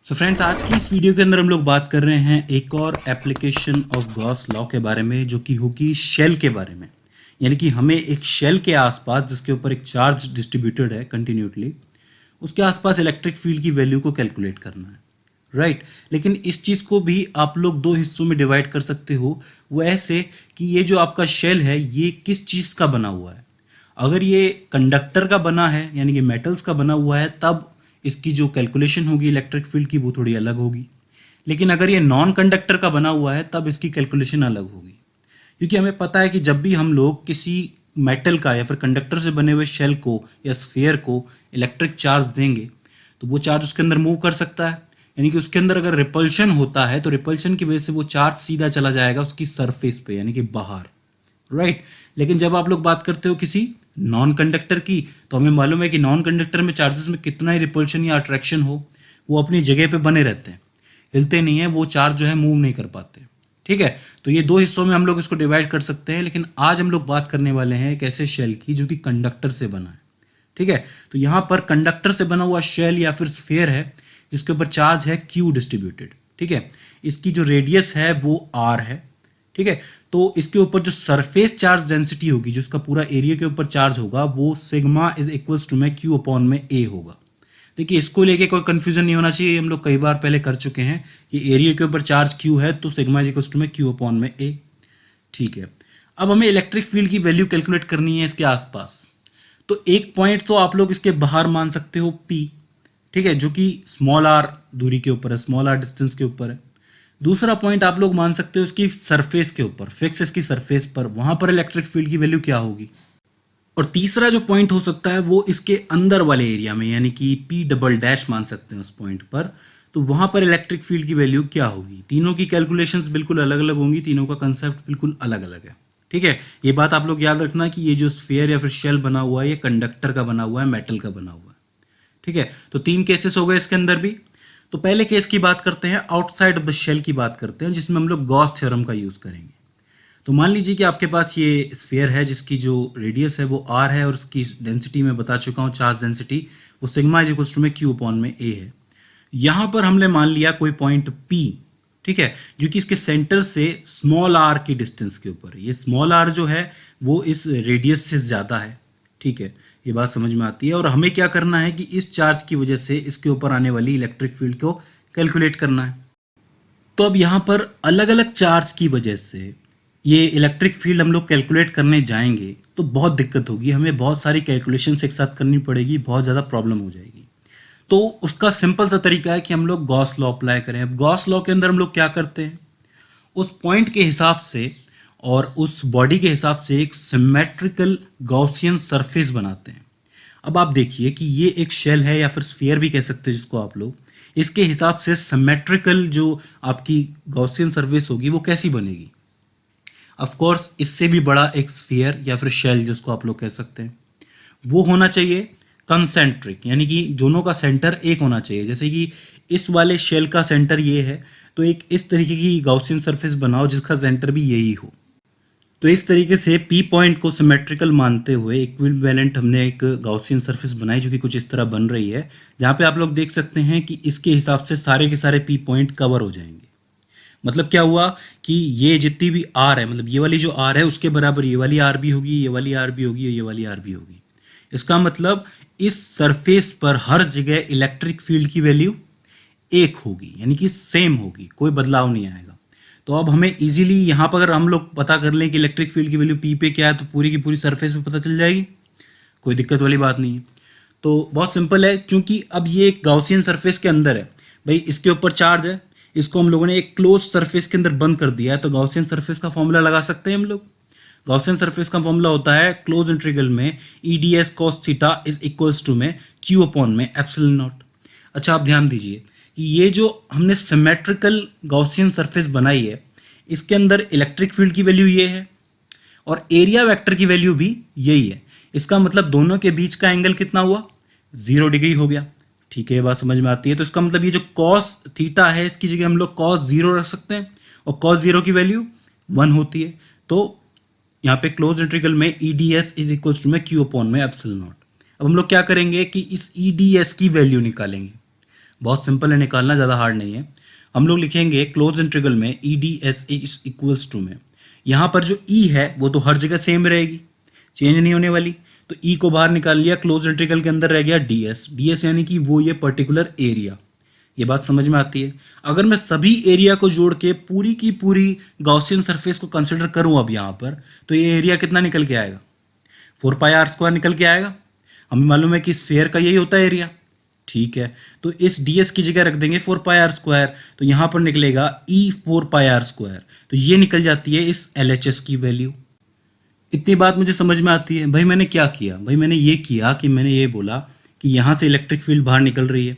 So friends, आज की इस वीडियो के अंदर हम लोग बात कर रहे हैं एक और एप्लीकेशन ऑफ गॉस लॉ के बारे में, जो कि होगी शेल के बारे में। यानी कि हमें एक शेल के आसपास, जिसके ऊपर एक चार्ज डिस्ट्रीब्यूटेड है कंटिन्यूटली, उसके आसपास इलेक्ट्रिक फील्ड की वैल्यू को कैलकुलेट करना है, राइट। लेकिन इस चीज़ को भी आप लोग दो हिस्सों में डिवाइड कर सकते हो। वो ऐसे कि ये जो आपका शेल है ये किस चीज़ का बना हुआ है। अगर ये कंडक्टर का बना है, यानी कि मेटल्स का बना हुआ है, तब इसकी जो कैलकुलेशन होगी इलेक्ट्रिक फील्ड की वो थोड़ी अलग होगी। लेकिन अगर ये नॉन कंडक्टर का बना हुआ है तब इसकी कैलकुलेशन अलग होगी, क्योंकि हमें पता है कि जब भी हम लोग किसी मेटल का या फिर कंडक्टर से बने हुए शेल को या स्फीयर को इलेक्ट्रिक चार्ज देंगे तो वो चार्ज उसके अंदर मूव कर सकता है। यानी कि उसके अंदर अगर रिपल्शन होता है तो रिपल्शन की वजह से वो चार्ज सीधा चला जाएगा उसकी सरफेस पे, यानी कि बाहर, राइट। लेकिन जब आप लोग बात करते हो किसी नॉन कंडक्टर की, तो हमें मालूम है कि नॉन कंडक्टर में चार्जेस में कितना ही रिपल्शन या अट्रैक्शन हो, वो अपनी जगह पे बने रहते हैं, हिलते नहीं है, वो चार्ज जो है मूव नहीं कर पाते। ठीक है, तो ये दो हिस्सों में हम लोग इसको डिवाइड कर सकते हैं। लेकिन आज हम लोग बात करने वाले हैं एक ऐसे शेल की जो कि कंडक्टर से बना है। ठीक है, तो यहाँ पर कंडक्टर से बना हुआ शेल या फिर स्फीयर है जिसके ऊपर चार्ज है क्यू डिस्ट्रीब्यूटेड। ठीक है, इसकी जो रेडियस है वो आर है। ठीक है, तो इसके ऊपर जो सरफेस चार्ज डेंसिटी होगी, जो इसका पूरा एरिया के ऊपर चार्ज होगा, वो सिग्मा इज इक्वल्स टू में क्यू अपॉन में ए होगा। देखिए, इसको लेके कोई कंफ्यूजन नहीं होना चाहिए, हम लोग कई बार पहले कर चुके हैं कि एरिया के ऊपर चार्ज क्यू है तो सिग्मा इज इक्वल्स टू में क्यू अपॉन में ए। ठीक है, अब हमें इलेक्ट्रिक फील्ड की वैल्यू कैलकुलेट करनी है इसके आसपास। तो एक पॉइंट तो आप लोग इसके बाहर मान सकते हो पी, ठीक है, जो कि स्मॉल आर दूरी के ऊपर है, स्मॉल आर डिस्टेंस के ऊपर है। दूसरा पॉइंट आप लोग मान सकते हो इसकी सरफेस के ऊपर, फिक्स इसकी सरफेस पर, वहां पर इलेक्ट्रिक फील्ड की वैल्यू क्या होगी। और तीसरा जो पॉइंट हो सकता है वो इसके अंदर वाले एरिया में, यानी कि पी डबल डैश मान सकते हैं उस पॉइंट पर, तो वहां पर इलेक्ट्रिक फील्ड की वैल्यू क्या होगी। तीनों की कैलकुलेशंस बिल्कुल अलग अलग होंगी, तीनों का कंसेप्ट बिल्कुल अलग अलग है। ठीक है, ये बात आप लोग याद रखना कि ये जो स्फीयर या फिर शेल बना हुआ है ये कंडक्टर का बना हुआ है, मेटल का बना हुआ है। ठीक है, तो तीन केसेस हो गए इसके अंदर भी। तो पहले केस की बात करते हैं, आउटसाइड ऑफ द शेल की बात करते हैं, जिसमें हम लोग गॉस थ्योरम का यूज करेंगे। तो मान लीजिए कि आपके पास ये स्फीयर है जिसकी जो रेडियस है वो आर है और उसकी डेंसिटी मैं बता चुका हूँ, चार्ज डेंसिटी वो सिग्मा इज इक्वल्स टू में क्यू अपॉन में ए है। यहाँ पर हमने मान लिया कोई पॉइंट पी, ठीक है, जो कि इसके सेंटर से स्मॉल आर की डिस्टेंस के ऊपर है। ये स्मॉल आर जो है वो इस रेडियस से ज़्यादा है। ठीक है, ये बात समझ में आती है। और हमें क्या करना है कि इस चार्ज की वजह से इसके ऊपर आने वाली इलेक्ट्रिक फील्ड को कैलकुलेट करना है। तो अब यहाँ पर अलग अलग चार्ज की वजह से ये इलेक्ट्रिक फील्ड हम लोग कैलकुलेट करने जाएंगे तो बहुत दिक्कत होगी, हमें बहुत सारी कैलकुलेशंस एक साथ करनी पड़ेगी, बहुत ज़्यादा प्रॉब्लम हो जाएगी। तो उसका सिंपल सा तरीका है कि हम लोग गॉस लॉ अप्लाई करें। अब गॉस लॉ के अंदर हम लोग क्या करते हैं, उस पॉइंट के हिसाब से और उस बॉडी के हिसाब से एक सिमेट्रिकल गॉसियन सरफेस बनाते हैं। अब आप देखिए कि ये एक शेल है या फिर स्फीयर भी कह सकते हैं जिसको आप लोग, इसके हिसाब से सिमेट्रिकल जो आपकी गॉसियन सरफेस होगी वो कैसी बनेगी। ऑफ कोर्स इससे भी बड़ा एक स्फीयर या फिर शेल जिसको आप लोग कह सकते हैं वो होना चाहिए कंसेंट्रिक, यानी कि दोनों का सेंटर एक होना चाहिए। जैसे कि इस वाले शेल का सेंटर ये है, तो एक इस तरीके की गॉसियन सरफेस बनाओ जिसका सेंटर भी यही हो। तो इस तरीके से पी पॉइंट को सिमेट्रिकल मानते हुए इक्विवेलेंट हमने एक गॉसियन सरफेस बनाई जो कि कुछ इस तरह बन रही है, जहाँ पे आप लोग देख सकते हैं कि इसके हिसाब से सारे के सारे पी पॉइंट कवर हो जाएंगे। मतलब क्या हुआ कि ये जितनी भी आर है, मतलब ये वाली जो आर है उसके बराबर ये वाली आर भी होगी, ये वाली आर भी होगी, ये वाली आर भी होगी। इसका मतलब इस सरफेस पर हर जगह इलेक्ट्रिक फील्ड की वैल्यू एक होगी, यानी कि सेम होगी, कोई बदलाव नहीं आएगा। तो अब हमें इजीली यहाँ पर अगर हम लोग पता कर लें कि इलेक्ट्रिक फील्ड की वैल्यू पी पे क्या है तो पूरी की पूरी सरफेस पे पता चल जाएगी, कोई दिक्कत वाली बात नहीं है। तो बहुत सिंपल है, क्योंकि अब ये एक गॉसियन सरफेस के अंदर है, भाई इसके ऊपर चार्ज है, इसको हम लोगों ने एक क्लोज सरफेस के अंदर बंद कर दिया है, तो गॉसियन सरफेस का फॉर्मूला लगा सकते हैं हम लोग। गॉसियन सरफेस का फॉर्मूला होता है क्लोज इंटीग्रल में E D S cos theta is equals to में क्यू अपॉन में एप्सिलॉन नॉट। अच्छा, आप ध्यान दीजिए कि ये जो हमने सिमेट्रिकल गॉसियन सरफेस बनाई है इसके अंदर इलेक्ट्रिक फील्ड की वैल्यू ये है और एरिया वेक्टर की वैल्यू भी यही है। इसका मतलब दोनों के बीच का एंगल कितना हुआ, 0 डिग्री हो गया। ठीक है, ये बात समझ में आती है। तो इसका मतलब ये जो कॉस थीटा है इसकी जगह हम लोग कॉस 0 रख सकते हैं और कॉस 0 की वैल्यू 1 होती है। तो यहाँ पे क्लोज इंटीग्रल में E D S is equals to में क्यू अपॉन में एप्सिलॉन नॉट। अब हम लोग क्या करेंगे कि इस ई डी एस की वैल्यू निकालेंगे। बहुत सिंपल है निकालना, ज़्यादा हार्ड नहीं है। हम लोग लिखेंगे क्लोज इंटीग्रल में E D S is equals to में, यहाँ पर जो ई है वो तो हर जगह सेम रहेगी, चेंज नहीं होने वाली, तो ई को बाहर निकाल लिया, क्लोज इंटीग्रल के अंदर रह गया डी एस। डी एस यानी कि वो ये पर्टिकुलर एरिया। ये बात समझ में आती है। अगर मैं सभी एरिया को जोड़ के पूरी की पूरी गॉसियन सरफेस को कंसिडर करूं अब यहाँ पर, तो ये एरिया कितना निकल के आएगा? 4πr² निकल के आएगा। हमें मालूम है कि स्फेयर का यही होता है एरिया, ठीक है। तो इस ds की जगह रख देंगे 4πr², तो यहाँ पर निकलेगा e 4πr², तो ये निकल जाती है इस LHS की वैल्यू। इतनी बात मुझे समझ में आती है। भाई मैंने क्या किया? भाई मैंने ये किया कि मैंने ये बोला कि यहाँ से इलेक्ट्रिक फील्ड बाहर निकल रही है,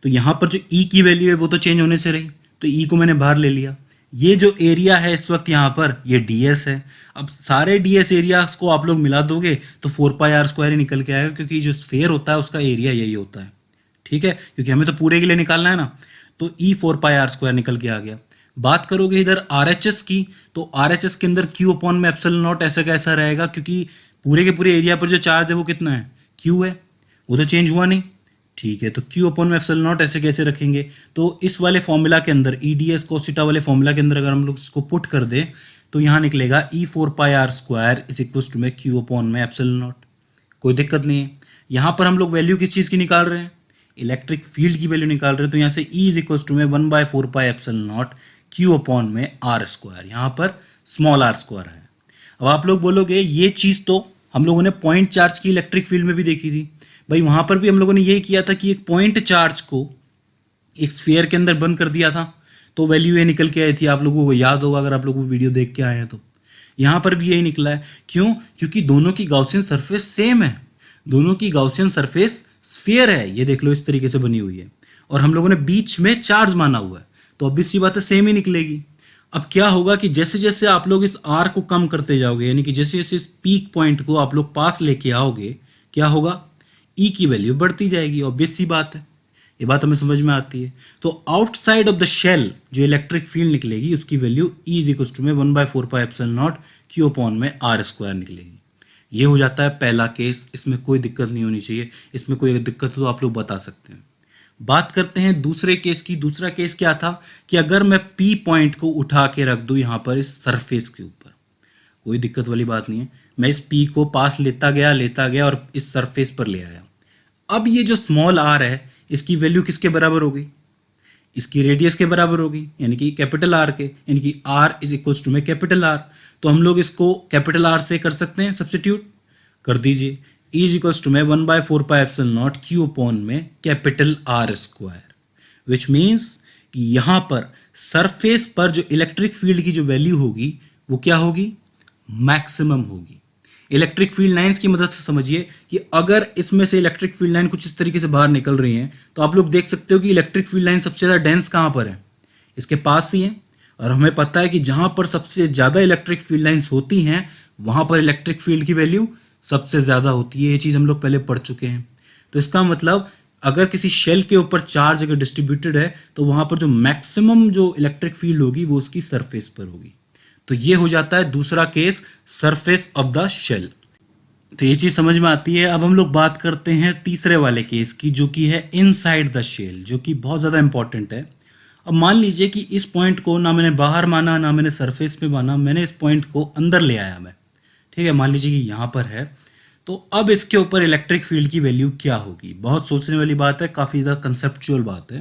तो यहाँ पर जो E की वैल्यू है वो तो चेंज होने से रही, तो E को मैंने बाहर ले लिया। ये जो एरिया है इस वक्त यहाँ पर ये ds है। अब सारे ds एरियाज को आप लोग मिला दोगे तो 4πr² ही निकल के आएगा, क्योंकि जो स्फेयर होता है उसका एरिया यही होता है, ठीक है, क्योंकि हमें तो पूरे के लिए निकालना है ना। तो E 4πr² निकल के आ गया। बात करोगे इधर RHS की, तो RHS के अंदर Q/ε0 ऐसा कैसा रहेगा, क्योंकि पूरे के पूरे एरिया पर जो चार्ज है वो कितना है? Q है, वो तो चेंज हुआ नहीं, ठीक है। तो Q/ε0 ऐसे कैसे रखेंगे? तो इस वाले फॉर्मूला के अंदर EDS कोसिटा वाले फॉर्मूला के अंदर अगर हम लोग इसको पुट कर दें तो यहाँ निकलेगा E 4πr² is equal to में Q/ε0। कोई दिक्कत नहीं है। यहाँ पर हम लोग वैल्यू किस चीज़ की निकाल रहे हैं? इलेक्ट्रिक फील्ड की वैल्यू निकाल रहे हैं। तो यहाँ से E इज इक्वल टू में 1/4πε0 Q/r², यहाँ पर स्मॉल r² है। अब आप लोग बोलोगे ये चीज़ तो हम लोगों ने पॉइंट चार्ज की इलेक्ट्रिक फील्ड में भी देखी थी। भाई वहाँ पर भी हम लोगों ने यही किया था कि एक पॉइंट चार्ज को एक स्फीयर के अंदर बंद कर दिया था, तो वैल्यू ये निकल के आई थी। आप लोगों को याद होगा अगर आप लोग वो वीडियो देख के आए हैं तो। यहाँ पर भी यही निकला है। क्यों? क्योंकि दोनों की गॉसियन सरफेस सेम है, दोनों की गॉसियन सरफेस स्फीयर है, ये देख लो इस तरीके से बनी हुई है, और हम लोगों ने बीच में चार्ज माना हुआ है, तो अब सी बात है सेम ही निकलेगी। अब क्या होगा कि जैसे जैसे आप लोग इस r को कम करते जाओगे, यानी कि जैसे जैसे इस पीक पॉइंट को आप लोग पास लेके आओगे, क्या होगा? E की वैल्यू बढ़ती जाएगी, ऑब्वियस सी बात है, ये बात हमें समझ में आती है। तो आउटसाइड ऑफ द शेल जो इलेक्ट्रिक फील्ड निकलेगी उसकी value E is equal to में 1/4πε0 Q/r² निकलेगी। ये हो जाता है पहला केस, इसमें कोई दिक्कत नहीं होनी चाहिए। इसमें कोई दिक्कत हो तो आप लोग बता सकते हैं। बात करते हैं दूसरे केस की। दूसरा केस क्या था कि अगर मैं P पॉइंट को उठा के रख दूं यहाँ पर इस सरफेस के ऊपर, कोई दिक्कत वाली बात नहीं है। मैं इस P को पास लेता गया और इस सरफेस पर ले आया। अब ये जो स्मॉल r है इसकी वैल्यू किसके बराबर होगी? इसकी रेडियस के बराबर होगी, यानी कि कैपिटल R के, यानी कि r इज इक्वल टू में कैपिटल R। तो हम लोग इसको कैपिटल R से कर सकते हैं, सब्स्टिट्यूट कर दीजिए। E इज इक्वल टू में 1/4πε0 Q/r², विच मीन्स कि यहाँ पर सरफेस पर जो इलेक्ट्रिक फील्ड की जो वैल्यू होगी वो क्या होगी? मैक्सिमम होगी। इलेक्ट्रिक फील्ड लाइंस की मदद से समझिए कि अगर इसमें से इलेक्ट्रिक फील्ड लाइन कुछ इस तरीके से बाहर निकल रही हैं तो आप लोग देख सकते हो कि इलेक्ट्रिक फील्ड लाइन सबसे ज़्यादा डेंस कहाँ पर है? इसके पास ही है। और हमें पता है कि जहाँ पर सबसे ज़्यादा इलेक्ट्रिक फील्ड लाइंस होती हैं वहाँ पर इलेक्ट्रिक फील्ड की वैल्यू सबसे ज़्यादा होती है। ये चीज़ हम लोग पहले पढ़ चुके हैं। तो इसका मतलब अगर किसी शेल के ऊपर चार्ज अगर डिस्ट्रीब्यूटेड है तो वहाँ पर जो मैक्सिमम जो इलेक्ट्रिक फील्ड होगी वो उसकी सरफेस पर होगी। तो ये हो जाता है दूसरा case, surface of the shell. तो ये चीज़ समझ में आती है। अब हम लोग बात करते हैं तीसरे वाले केस की, जो कि है इनसाइड द शेल, जो कि बहुत ज़्यादा इंपॉर्टेंट है। अब मान लीजिए कि इस पॉइंट को ना मैंने बाहर माना ना मैंने सरफेस पे माना, मैंने इस पॉइंट को अंदर ले आया मैं, ठीक है। मान लीजिए कि यहाँ पर है, तो अब इसके ऊपर इलेक्ट्रिक फील्ड की वैल्यू क्या होगी? बहुत सोचने वाली बात है, काफ़ी ज़्यादा कंसेप्चुअल बात है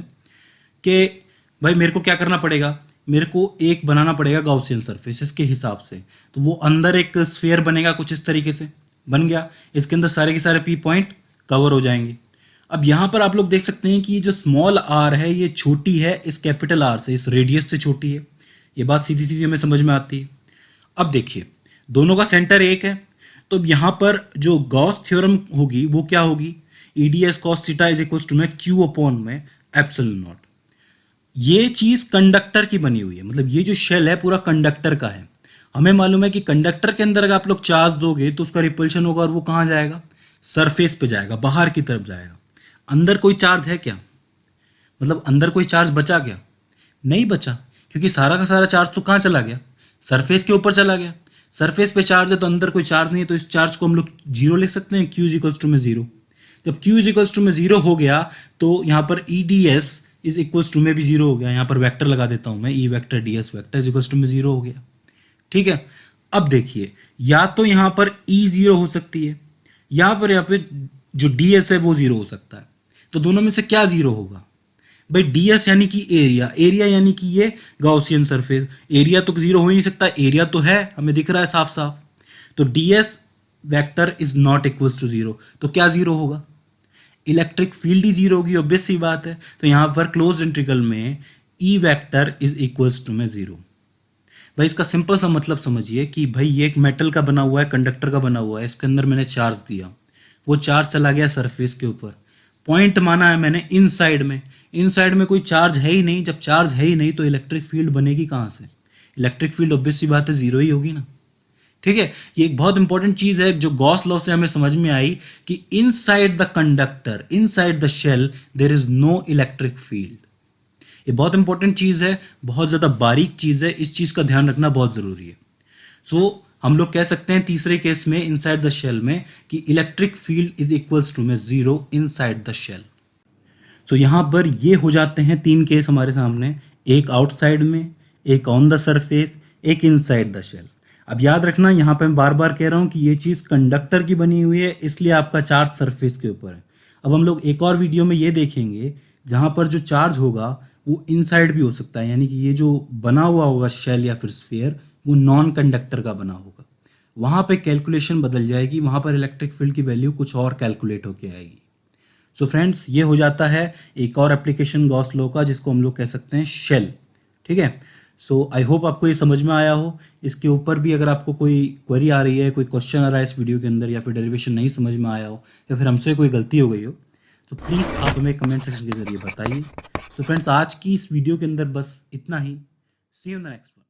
कि भाई मेरे को क्या करना पड़ेगा, मेरे को एक बनाना पड़ेगा गॉसियन सरफेस इसके हिसाब से। तो वो अंदर एक स्फीयर बनेगा कुछ इस तरीके से, बन गया। इसके अंदर सारे के सारे पी पॉइंट कवर हो जाएंगे। अब यहाँ पर आप लोग देख सकते हैं कि जो स्मॉल आर है ये छोटी है इस कैपिटल आर से, इस रेडियस से छोटी है। ये बात सीधी सीधी हमें समझ में आती है। अब देखिए दोनों का सेंटर एक है, तो अब यहाँ पर जो गॉस थ्योरम होगी वो क्या होगी? EDS cos theta is equal to में Q/ε0। ये चीज़ कंडक्टर की बनी हुई है, मतलब ये जो शेल है पूरा कंडक्टर का है। हमें मालूम है कि कंडक्टर के अंदर अगर आप लोग चार्ज दोगे तो उसका रिपल्शन होगा और वो कहाँ जाएगा? सरफेस पे जाएगा, बाहर की तरफ जाएगा। अंदर कोई चार्ज है क्या? मतलब अंदर कोई चार्ज बचा क्या? नहीं बचा, क्योंकि सारा का सारा चार्ज तो कहाँ चला गया? सरफेस के ऊपर चला गया। सरफेस पे चार्ज है तो अंदर कोई चार्ज नहीं है, तो इस चार्ज को हम लोग जीरो लिख सकते हैं, Q इज इक्वल टू में 0। जब Q इज इक्वल टू में 0 हो गया तो यहाँ पर EDS इज इक्वल्स टू में भी जीरो हो गया, यहाँ पर वेक्टर लगा देता हूँ मैं, E vector D S vector is equals to में जीरो हो गया। ठीक है, अब देखिए या तो यहाँ पर ई जीरो हो सकती है, यहाँ पे जो डी एस है वो जीरो हो सकता है। तो दोनों में से क्या जीरो होगा भाई? डी एस यानी कि एरिया, एरिया यानी कि ये गॉसियन सरफेस, एरिया तो जीरो हो ही नहीं सकता, एरिया तो है, हमें दिख रहा है साफ साफ। तो D S vector is not equals to zero, तो क्या जीरो होगा? इलेक्ट्रिक फील्ड ही जीरो होगी, ऑब्वियस सी बात है। तो यहां पर क्लोज इंटीग्रल में E vector is equals to में जीरो। भाई इसका सिंपल सा मतलब समझिए कि भाई ये एक मेटल का बना हुआ है, कंडक्टर का बना हुआ है, इसके अंदर मैंने चार्ज दिया, वो चार्ज चला गया सरफेस के ऊपर, पॉइंट माना है मैंने इनसाइड में, इनसाइड में कोई चार्ज है ही नहीं। जब चार्ज है ही नहीं तो इलेक्ट्रिक फील्ड बनेगी कहाँ से? इलेक्ट्रिक फील्ड ऑब्वियस सी बात है जीरो ही होगी ना। ठीक है, ये एक बहुत इंपॉर्टेंट चीज है जो गॉस लॉ से हमें समझ में आई कि inside the conductor, inside the shell there is no electric field. ये बहुत इंपॉर्टेंट चीज है, बहुत ज्यादा बारीक चीज है, इस चीज का ध्यान रखना बहुत जरूरी है। सो हम लोग कह सकते हैं तीसरे केस में इनसाइड द शेल में कि electric field is equals to में zero inside the shell. So यहाँ पर ये हो जाते हैं तीन केस हमारे सामने, एक आउटसाइड में, एक ऑन द सरफेस, एक इनसाइड द शेल। अब याद रखना यहाँ पे मैं बार बार कह रहा हूँ कि ये चीज़ कंडक्टर की बनी हुई है, इसलिए आपका चार्ज सरफेस के ऊपर है। अब हम लोग एक और वीडियो में ये देखेंगे जहाँ पर जो चार्ज होगा वो इनसाइड भी हो सकता है, यानी कि ये जो बना हुआ होगा शेल या फिर स्फीयर वो नॉन कंडक्टर का बना होगा। वहाँ पे कैलकुलेशन बदल जाएगी, वहाँ पर इलेक्ट्रिक फील्ड की वैल्यू कुछ और कैलकुलेट होके आएगी। सो फ्रेंड्स ये हो जाता है एक और एप्लीकेशन गॉस लॉ का, जिसको हम लोग कह सकते हैं शेल। ठीक है, सो आई होप आपको ये समझ में आया हो। इसके ऊपर भी अगर आपको कोई क्वेरी आ रही है, कोई क्वेश्चन आ रहा है इस वीडियो के अंदर, या फिर डेरिवेशन नहीं समझ में आया हो, या फिर हमसे कोई गलती हो गई हो, तो प्लीज़ आप हमें कमेंट सेक्शन के जरिए बताइए। सो फ्रेंड्स आज की इस वीडियो के अंदर बस इतना ही। See you in the next one.